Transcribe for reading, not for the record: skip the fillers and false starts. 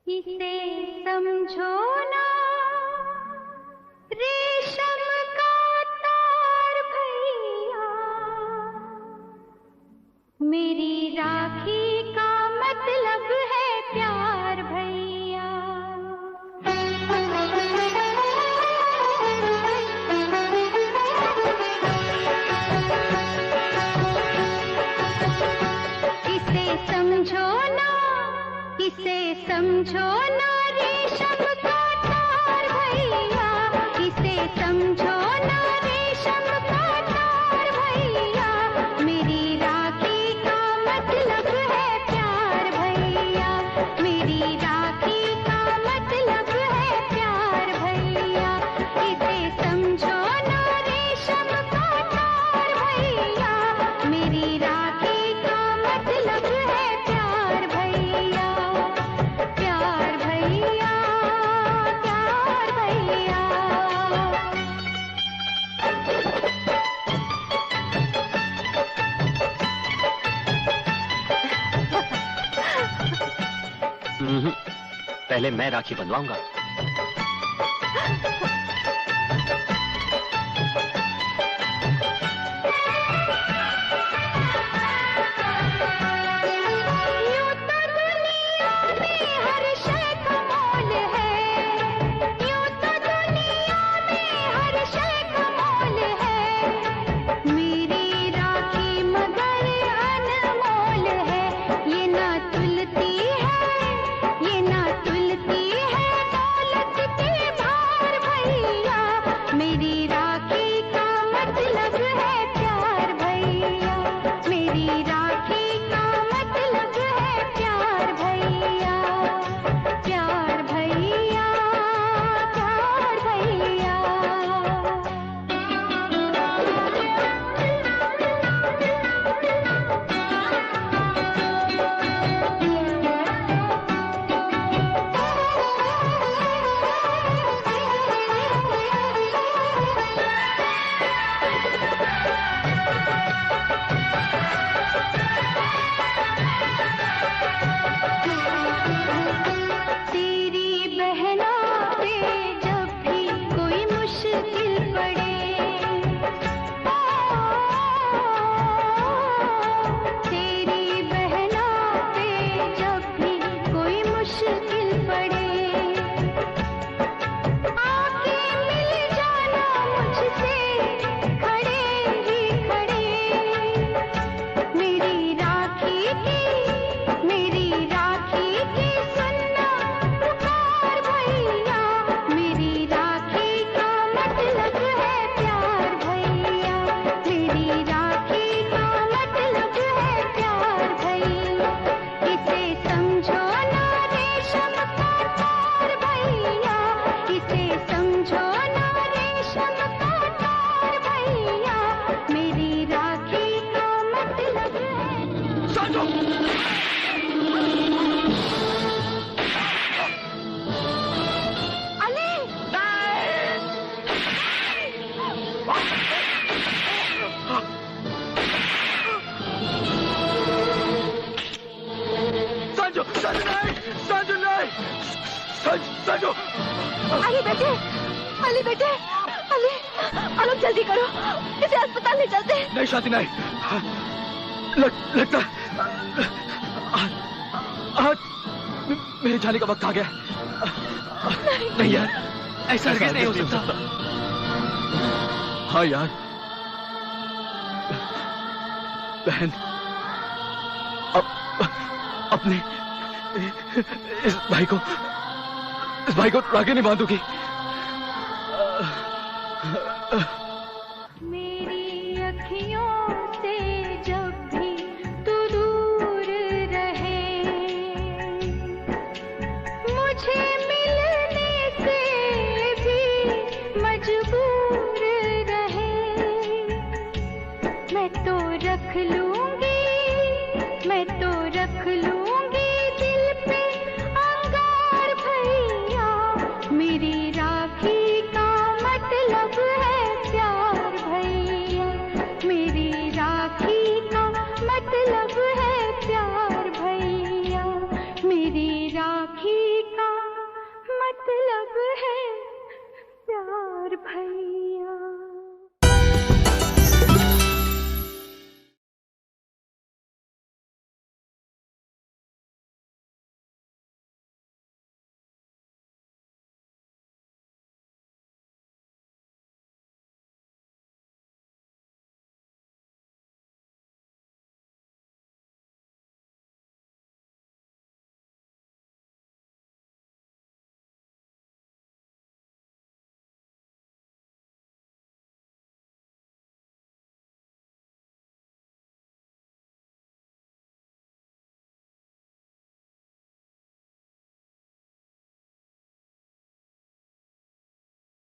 इसे समझो ना रेशम का तार भैया, मेरी राखी का मतलब है प्यार भैया। इसे समझो ना, इसे समझो ना रेशम का तार भैया, इसे समझो ना रेशम का तार भैया, मेरी राखी का मतलब है प्यार भैया, मेरी राखी का मतलब है प्यार भैया। इसे समझो ना रेशम का तार भैया, मेरी राखी का मतलब है प्यार भैया, प्यार भैया, प्यार भैया। पहले मैं राखी बंधवाऊंगा। यूं तो दुनिया में हर शय का मोल है, यूं तो दुनिया में हर शय का मोल है, मेरी राखी मगर अनमोल है। ये ना तुलती है, ये ना तुलती है दौलत के भार भैया, मेरी राखी का मतलब है प्यार भैया, मेरी राखी का मतलब है प्यार भैया, प्यार भैया, प्यार भैया। तेरी बहना पे जब भी कोई मुश्किल पड़े, तेरी बहना पे जब भी कोई मुश्किल पड़े, आके मिल जाना मुझसे खड़े ही खड़े, मेरी राखी की, मेरी राखी की सुनना पुकार भैया, मेरी राखी का मतलब है प्यार भैया, मेरी राखी का मतलब है प्यार भैया। इसे समझो ना रेशम का तार भैया, इसे समझो ना रेशम का तार भैया, मेरी राखी का मतलब है। अली! संजू, संजू नहीं, संजू नहीं, संजू। अली बेटे, अली बेटे, अली, अलग जल्दी करो, इसे अस्पताल ले चलते हैं। नहीं शांति नहीं, लगता आज मेरे जाने का वक्त आ गया। नहीं यार, ऐसा नहीं हो सकता। हाँ यार, बहन अपने इस भाई को राखी नहीं बांधूगी। मेरी अखियों से जब भी तू दूर रहे, मुझे मिलने से भी मजबूर रहे, मैं तो रख लूंगी, मैं तो रख लूंगी दिल पे अंगार भैया, मेरी राखी का मतलब है प्यार भैया, मेरी राखी का मतलब है प्यार भैया, मेरी राखी का भैया